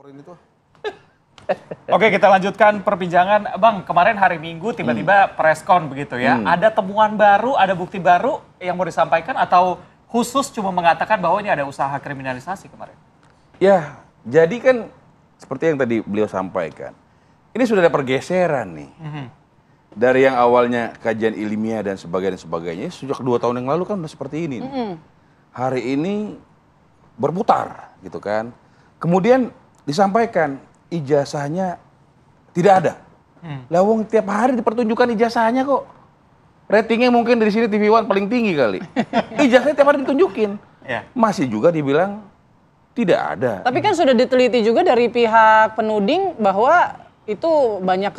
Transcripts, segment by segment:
laporin itu. Oke, kita lanjutkan perbincangan. Bang, kemarin hari Minggu tiba-tiba preskon begitu ya. Ada temuan baru, ada bukti baru yang mau disampaikan atau khusus cuma mengatakan bahwa ini ada usaha kriminalisasi kemarin? Ya, jadi kan seperti yang tadi beliau sampaikan. Ini sudah ada pergeseran nih. Dari yang awalnya kajian ilmiah dan sebagainya, sejak 2 tahun yang lalu kan udah seperti ini. Hari ini berputar gitu kan. Kemudian disampaikan ijazahnya tidak ada. Lawang tiap hari dipertunjukkan ijazahnya kok. Ratingnya mungkin dari sini TV One paling tinggi kali. Ijazahnya tiap hari ditunjukin. Masih juga dibilang tidak ada. Tapi kan sudah diteliti juga dari pihak penuding bahwa itu banyak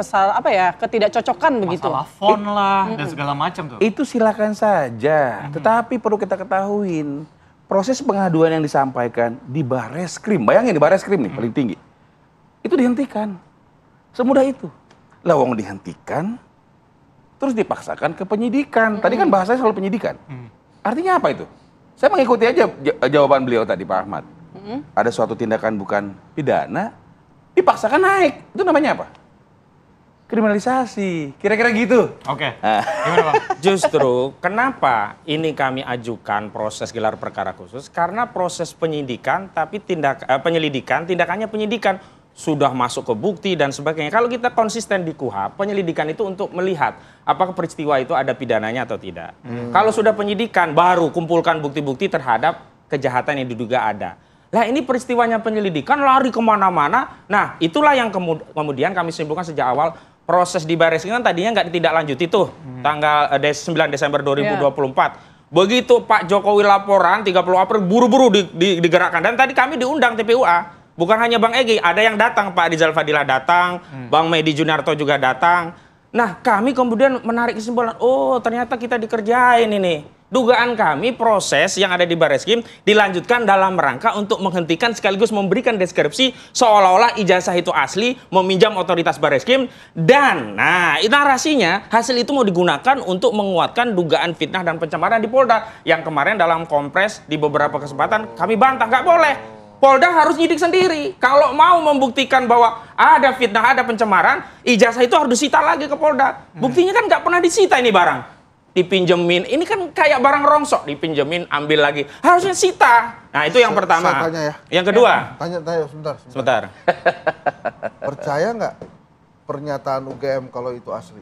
ketidakcocokan begitu. Masalah font lah dan segala macam tuh. Itu silakan saja. Tetapi perlu kita ketahuin, proses pengaduan yang disampaikan di Bareskrim, bayangin di Bareskrim nih paling tinggi, itu dihentikan. Semudah itu. Lawang dihentikan, terus dipaksakan ke penyidikan. Tadi kan bahasanya selalu penyidikan. Artinya apa itu? Saya mengikuti aja jawaban beliau tadi, Pak Ahmad. Ada suatu tindakan bukan pidana, dipaksakan naik. Itu namanya apa? Kriminalisasi. Kira-kira gitu. Oke. Gimana Bang? Justru kenapa ini kami ajukan proses gelar perkara khusus? Karena proses penyidikan, tapi penyelidikan, tindakannya penyidikan sudah masuk ke bukti dan sebagainya. Kalau kita konsisten di KUHP, penyelidikan itu untuk melihat apakah peristiwa itu ada pidananya atau tidak. Kalau sudah penyidikan, baru kumpulkan bukti-bukti terhadap kejahatan yang diduga ada. Lah ini peristiwanya penyelidikan lari kemana-mana. Nah itulah yang kemudian kami simpulkan sejak awal. Proses di Bareskrim kan tadinya nggak ditindaklanjuti tuh tanggal 9 Desember 2024. Begitu Pak Jokowi laporan 30 April buru-buru digerakkan. Dan tadi kami diundang TPUA. Bukan hanya Bang Egy, ada yang datang, Pak Rizal Fadila datang, Bang Medi Junarto juga datang. Nah kami kemudian menarik kesimpulan, oh ternyata kita dikerjain ini. Dugaan kami proses yang ada di Bareskrim dilanjutkan dalam rangka untuk menghentikan sekaligus memberikan deskripsi seolah-olah ijazah itu asli, meminjam otoritas Bareskrim dan nah narasinya hasil itu mau digunakan untuk menguatkan dugaan fitnah dan pencemaran di Polda yang kemarin dalam kompres di beberapa kesempatan kami bantah nggak boleh. Polda harus nyidik sendiri. Kalau mau membuktikan bahwa ada fitnah, ada pencemaran, ijazah itu harus disita lagi ke Polda. Buktinya kan nggak pernah disita ini barang. Dipinjemin, ini kan kayak barang rongsok, dipinjemin, ambil lagi. Harusnya sita. Nah itu yang pertama. Saya tanya ya. Yang kedua. Tanya Sebentar. Percaya nggak pernyataan UGM kalau itu asli?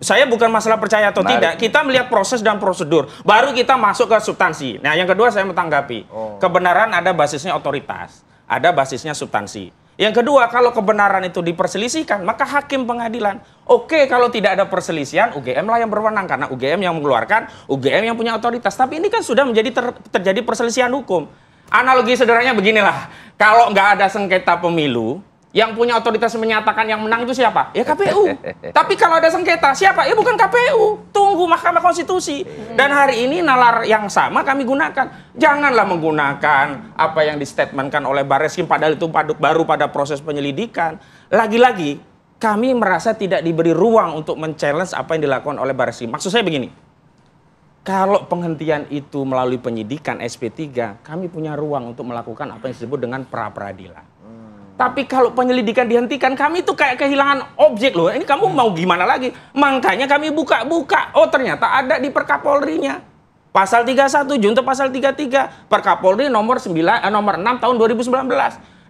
Saya bukan masalah percaya atau tidak. Kita melihat proses dan prosedur. Baru kita masuk ke substansi. Nah yang kedua saya menanggapi. Kebenaran ada basisnya otoritas. Ada basisnya substansi. Yang kedua, kalau kebenaran itu diperselisihkan, maka hakim pengadilan. Oke, kalau tidak ada perselisihan, UGM lah yang berwenang. Karena UGM yang mengeluarkan, UGM yang punya otoritas. Tapi ini kan sudah menjadi terjadi perselisihan hukum. Analogi sederhananya beginilah. Kalau nggak ada sengketa pemilu, yang punya otoritas menyatakan yang menang itu siapa? Ya KPU. Tapi kalau ada sengketa, siapa? Ya bukan KPU. Tunggu Mahkamah Konstitusi. Dan hari ini nalar yang sama kami gunakan. Janganlah menggunakan apa yang distatementkan oleh Bareskrim, padahal itu baru pada proses penyelidikan. Lagi-lagi, kami merasa tidak diberi ruang untuk men-challenge apa yang dilakukan oleh Bareskrim. Maksud saya begini, kalau penghentian itu melalui penyidikan SP3, kami punya ruang untuk melakukan apa yang disebut dengan pra-peradilan. Tapi kalau penyelidikan dihentikan, kami itu kayak kehilangan objek loh. Ini kamu mau gimana lagi? Makanya kami buka-buka. Oh ternyata ada di Perkapolri-nya. Pasal 31, junto pasal 33. Perkapolri nomor 6 tahun 2019.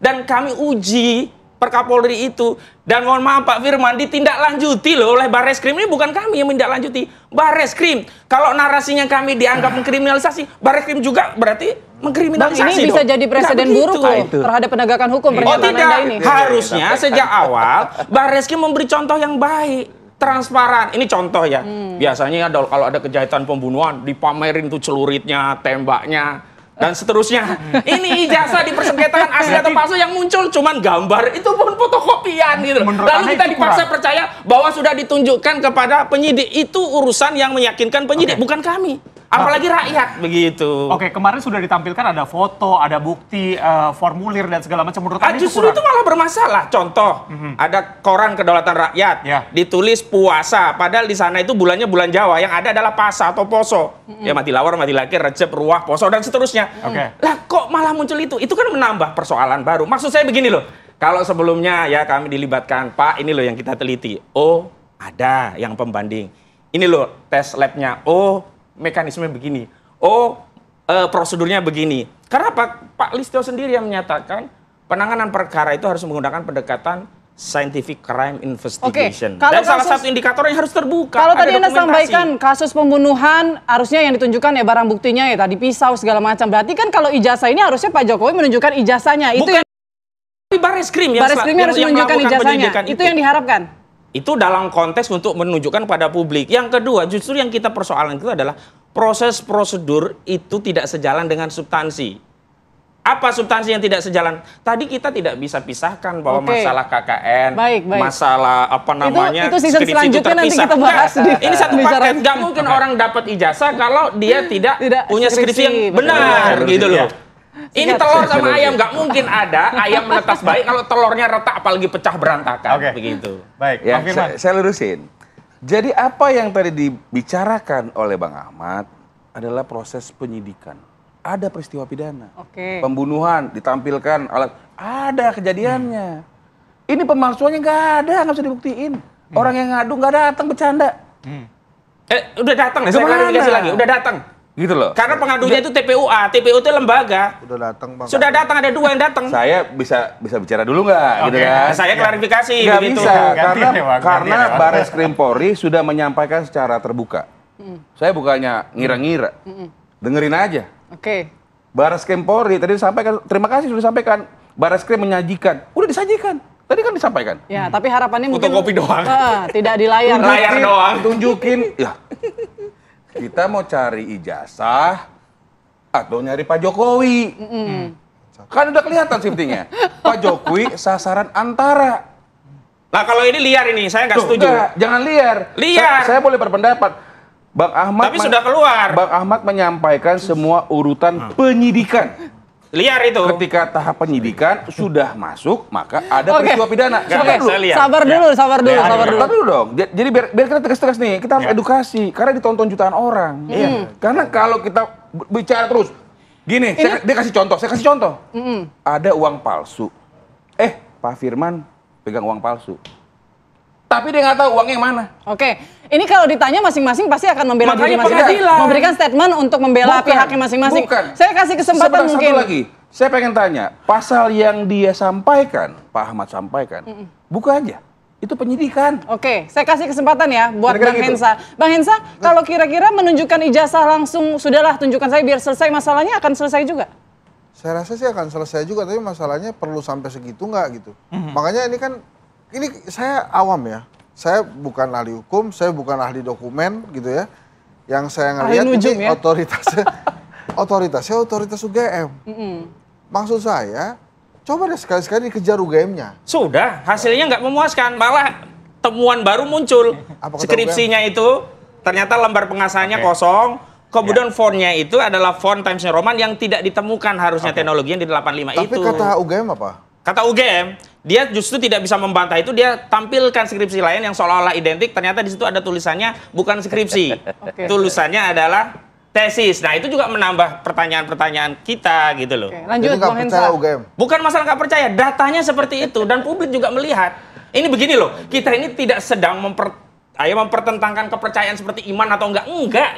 Dan kami uji Perkapolri itu. Dan mohon maaf Pak Firman, ditindaklanjuti loh oleh Bareskrim. Ini bukan kami yang menindaklanjuti. Bareskrim. Kalau narasinya kami dianggap mengkriminalisasi, Bareskrim juga berarti mengkriminalisasi. Bang, ini bisa jadi presiden buruk loh terhadap penegakan hukum. Oh tidak, ini harusnya sejak awal Bareskrim memberi contoh yang baik, transparan. Ini contoh ya. Biasanya kalau ada kejahatan pembunuhan dipamerin tuh celuritnya, tembaknya dan seterusnya. Ini ijazah dipersengketakan asli atau palsu, yang muncul cuman gambar, itu pun fotokopian gitu. Lalu kita dipaksa percaya bahwa sudah ditunjukkan kepada penyidik. Itu urusan yang meyakinkan penyidik, bukan kami. Apalagi rakyat begitu. Oke, kemarin sudah ditampilkan ada foto, ada bukti, formulir dan segala macam. Menurut Anda justru itu malah bermasalah. Contoh, ada koran Kedaulatan Rakyat, ditulis puasa, padahal di sana itu bulannya bulan Jawa, yang ada adalah Pasa atau Poso. Ya mati lawar, mati lakir, Recep, Ruah, Poso dan seterusnya. Lah kok malah muncul itu? Itu kan menambah persoalan baru. Maksud saya begini loh. Kalau sebelumnya ya kami dilibatkan, Pak, ini loh yang kita teliti. Oh, ada yang pembanding. Ini loh tes labnya. Oh, mekanisme begini. Oh, prosedurnya begini. Karena Pak Listio sendiri yang menyatakan penanganan perkara itu harus menggunakan pendekatan scientific crime investigation. Kalau Dan salah kasus- satu indikator yang harus terbuka. Kalau ada tadi Anda dokumentasi. sampaikan kasus pembunuhan harusnya yang ditunjukkan ya barang buktinya ya tadi pisau segala macam. Berarti kan kalau ijazah ini harusnya Pak Jokowi menunjukkan ijazahnya. Itu Bukan yang Tapi Barreskrim yang Barreskrim harus yang menunjukkan melakukan ijazahnya. penyidikan Itu yang diharapkan. Itu dalam konteks untuk menunjukkan pada publik. Yang kedua, justru yang kita persoalan itu adalah proses prosedur itu tidak sejalan dengan substansi. Apa substansi yang tidak sejalan? Tadi kita tidak bisa pisahkan bahwa Oke. masalah KKN, Baik. masalah apa namanya, itu season skripsi itu selanjutnya nanti terpisah. kita bahas Enggak, di ini satu bicara- paket. Nggak mungkin orang dapat ijazah kalau dia tidak punya skripsi yang skripsi, benar, betul. gitu loh. Iya. Ini telur sama ayam, nggak mungkin ada ayam menetas baik kalau telurnya retak apalagi pecah berantakan. Oke. Begitu. Baik, Ya, Bang Firman. saya lurusin. Jadi apa yang tadi dibicarakan oleh Bang Ahmad adalah proses penyidikan. Ada peristiwa pidana. Oke. Pembunuhan ditampilkan alat, ada kejadiannya. Ini pemalsuannya nggak ada, nggak bisa dibuktiin. Orang yang ngadu nggak datang bercanda. Udah datang, saya Kemana? klarifikasi lagi, udah datang. Gitu loh. Karena pengadunya itu TPUA, TPU itu lembaga. Udah datang Bang. Sudah datang, ada 2 yang datang. Saya bisa bicara dulu nggak, gitu Oke. kan? Saya klarifikasi Nggak begitu. bisa, Gantian karena ya, Bang, karena gantian ya, Bang. Bares Krim Polri sudah menyampaikan secara terbuka. Saya bukannya ngira-ngira, dengerin aja. Oke. Bares Krim Polri tadi disampaikan, terima kasih sudah disampaikan. Bares Krim menyajikan, udah disajikan. Tadi kan disampaikan. Ya, tapi harapannya mungkin Fotokopi doang. Tidak di layar. Layar doang. Tunjukin, ya. Kita mau cari ijazah atau nyari Pak Jokowi. Kan udah kelihatan shiftingnya. Pak Jokowi sasaran antara. Nah kalau ini liar ini, saya nggak Tuh, setuju. enggak, jangan liar. Liar. Saya boleh berpendapat. Bang Ahmad Tapi sudah keluar. Bang Ahmad menyampaikan semua urutan penyidikan. Liar itu. Ketika tahap penyidikan sudah masuk, maka ada Oke. peristiwa pidana. Nggak, Sabar dulu. saya lihat. Sabar dulu, sabar dulu, Lihat, sabar dulu. Sabar dulu dong. Jadi biar kita tegas-tegas nih, kita harus edukasi karena ditonton jutaan orang. Iya. Karena kalau kita bicara terus, gini, dia kasih contoh, saya kasih contoh. Ada uang palsu. Pak Firman pegang uang palsu. Tapi dia nggak tahu uangnya yang mana. Oke, ini kalau ditanya masing-masing pasti akan membela Makanya diri masing-masing. pengadilan. Memberikan statement untuk membela Bukan, pihaknya masing-masing. bukan. Saya kasih kesempatan Sebentar, mungkin. satu lagi, saya pengen tanya, pasal yang dia sampaikan, Pak Ahmad sampaikan, buka aja. Itu penyidikan. Oke, saya kasih kesempatan ya buat Kira-kira Bang gitu. Hensa. Bang Hensa, kalau kira-kira menunjukkan ijazah langsung, sudahlah tunjukkan saya biar selesai masalahnya, akan selesai juga? Saya rasa sih akan selesai juga, tapi masalahnya perlu sampai segitu nggak gitu. Makanya ini saya awam ya. Saya bukan ahli hukum, saya bukan ahli dokumen gitu ya. Yang saya ngelihat nujum ini ya. otoritasnya otoritas UGM. Maksud saya, coba deh sekali-sekali dikejar UGM-nya. Sudah, hasilnya nggak memuaskan. Malah temuan baru muncul. Apa kata Skripsinya itu ternyata lembar pengasahannya kosong. Kemudian fontnya itu adalah font Times New Roman yang tidak ditemukan harusnya teknologi yang di 85 Tapi itu. kata UGM apa? Kata UGM, dia justru tidak bisa membantah itu, dia tampilkan skripsi lain yang seolah-olah identik, ternyata di situ ada tulisannya bukan skripsi. Oke. Tulisannya adalah tesis. Nah, itu juga menambah pertanyaan-pertanyaan kita gitu loh. Oke, lanjut Jadi nggak Bang Hensa. percaya UGM. Bukan masalah nggak percaya, datanya seperti itu dan publik juga melihat. Ini begini loh, kita ini tidak sedang mempertentangkan kepercayaan seperti iman atau enggak,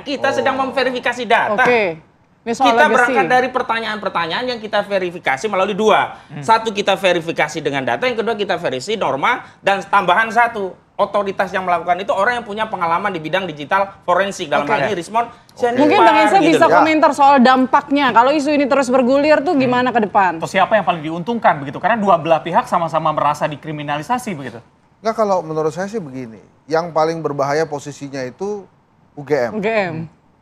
kita sedang memverifikasi data. Oke, ini soal Kita legacy. berangkat dari pertanyaan-pertanyaan yang kita verifikasi melalui 2. Satu, kita verifikasi dengan data, yang kedua kita verifikasi norma, dan tambahan 1, otoritas yang melakukan itu orang yang punya pengalaman di bidang digital forensik, dalam hal ini Rismon Sianipar, Mungkin Bang Hensa gitu bisa loh. komentar soal dampaknya. Kalau isu ini terus bergulir tuh gimana ke depan? Atau siapa yang paling diuntungkan begitu? Karena dua belah pihak sama-sama merasa dikriminalisasi begitu. Nggak, kalau menurut saya sih begini. Yang paling berbahaya posisinya itu UGM. UGM.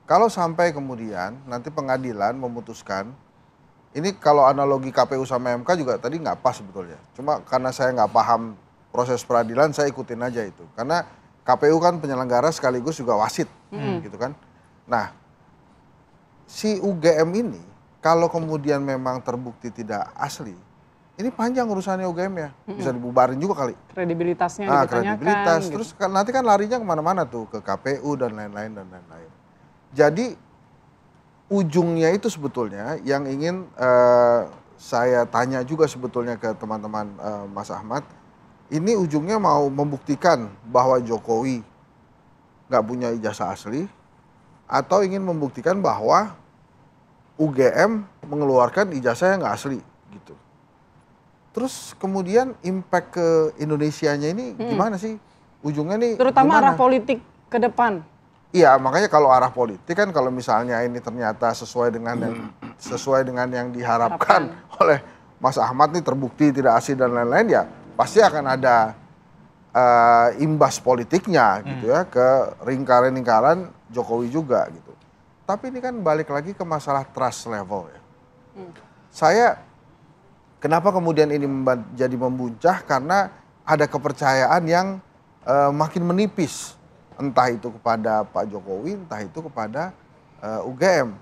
Kalau sampai kemudian nanti pengadilan memutuskan, ini kalau analogi KPU sama MK juga tadi nggak pas sebetulnya. Cuma karena saya nggak paham proses peradilan, saya ikutin aja itu. Karena KPU kan penyelenggara sekaligus juga wasit, gitu kan. Nah, si UGM ini kalau kemudian memang terbukti tidak asli, ini panjang urusannya UGM ya, bisa dibubarin juga kali. Kredibilitasnya Nah, dipertanyakan. kredibilitas, gitu. terus nanti kan larinya kemana-mana tuh, ke KPU dan lain-lain dan lain-lain. Jadi ujungnya itu sebetulnya yang ingin saya tanya juga sebetulnya ke teman-teman Mas Ahmad, ini ujungnya mau membuktikan bahwa Jokowi nggak punya ijazah asli, atau ingin membuktikan bahwa UGM mengeluarkan ijazah yang nggak asli gitu. Terus kemudian impact ke Indonesianya ini gimana sih? Ujungnya nih Terutama gimana? arah politik ke depan. Iya, makanya kalau arah politik kan kalau misalnya ini ternyata sesuai dengan yang diharapkan oleh Mas Ahmad nih, terbukti tidak asli dan lain-lain, ya pasti akan ada imbas politiknya gitu ya ke lingkaran Jokowi juga gitu. Tapi ini kan balik lagi ke masalah trust level ya. Saya kenapa kemudian ini jadi membuncah, karena ada kepercayaan yang makin menipis, entah itu kepada Pak Jokowi, entah itu kepada UGM.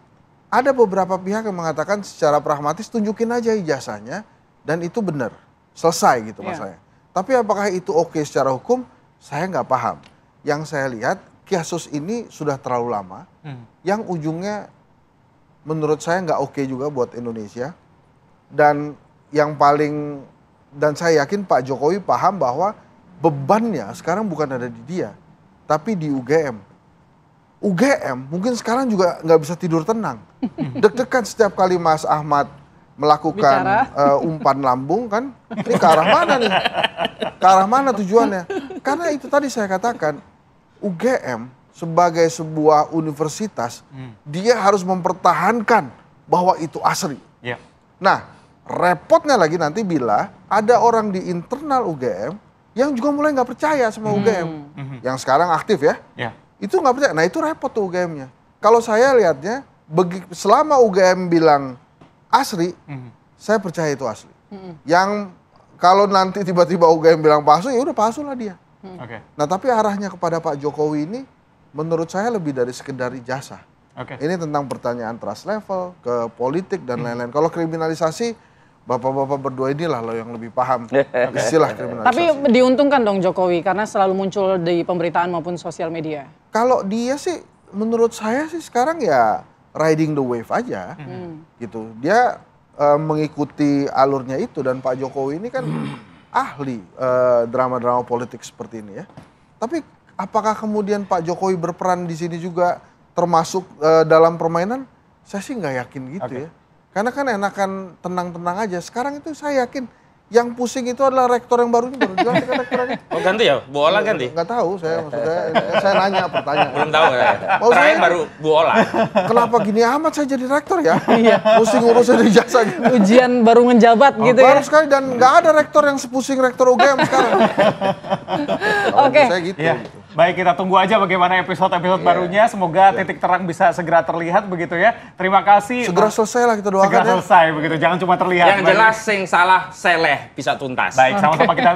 Ada beberapa pihak yang mengatakan secara pragmatis tunjukin aja ijazahnya dan itu benar, selesai gitu masalahnya. Tapi apakah itu oke secara hukum? Saya nggak paham. Yang saya lihat kasus ini sudah terlalu lama, yang ujungnya menurut saya nggak oke juga buat Indonesia. Dan yang paling, dan saya yakin Pak Jokowi paham bahwa bebannya sekarang bukan ada di dia, tapi di UGM. UGM mungkin sekarang juga nggak bisa tidur tenang. Deg-degan setiap kali Mas Ahmad melakukan umpan lambung kan, ini ke arah mana nih? Ke arah mana tujuannya? Karena itu tadi saya katakan, UGM sebagai sebuah universitas, dia harus mempertahankan bahwa itu asli. Yeah. Nah, repotnya lagi nanti bila ada orang di internal UGM yang juga mulai nggak percaya sama UGM, yang sekarang aktif ya, itu nggak percaya. Nah itu repot tuh UGM-nya. Kalau saya lihatnya, selama UGM bilang asli, saya percaya itu asli. Yang kalau nanti tiba-tiba UGM bilang palsu, ya udah palsu lah dia. Nah tapi arahnya kepada Pak Jokowi ini, menurut saya lebih dari sekedar ijazah. Ini tentang pertanyaan trust level, ke politik dan lain-lain. Kalau kriminalisasi, bapak-bapak berdua inilah loh yang lebih paham istilah kriminalisasi. Tapi diuntungkan dong Jokowi karena selalu muncul di pemberitaan maupun sosial media. Kalau dia sih, menurut saya sih sekarang ya riding the wave aja, gitu. Dia mengikuti alurnya itu, dan Pak Jokowi ini kan ahli drama-drama politik seperti ini ya. Tapi apakah kemudian Pak Jokowi berperan di sini juga termasuk dalam permainan? Saya sih nggak yakin gitu ya. Karena kan enakan tenang-tenang aja. Sekarang itu saya yakin yang pusing itu adalah rektor yang baru ini, baru dilantik rektornya. Oh ganti ya? Bu Ola ganti? Nggak tahu, saya nanya pertanyaan. Belum tahu ya? Terakhir baru Bu Ola. Kenapa gini amat saya jadi rektor ya? Mesti ngurusin ijazah gitu. Ujian baru ngejabat gitu ya. Baru sekali, dan nggak ada rektor yang sepusing rektor UGM sekarang. Oke. Saya gitu. Baik, kita tunggu aja bagaimana episode-episode barunya. Semoga titik terang bisa segera terlihat begitu ya. Terima kasih. Segera selesai lah kita doakan. Segera selesai begitu, jangan cuma terlihat. Yang jelas sing salah seleh bisa tuntas. Baik, sama-sama kita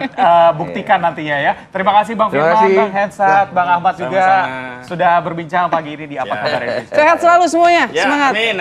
buktikan nantinya ya. Terima kasih Bang Terima Firman, kasih. Bang Hensat, Bang Ahmad juga Sama-sama. sudah berbincang pagi ini di Apa Kabar Indonesia. Sehat selalu semuanya. Ya, Semangat. amin.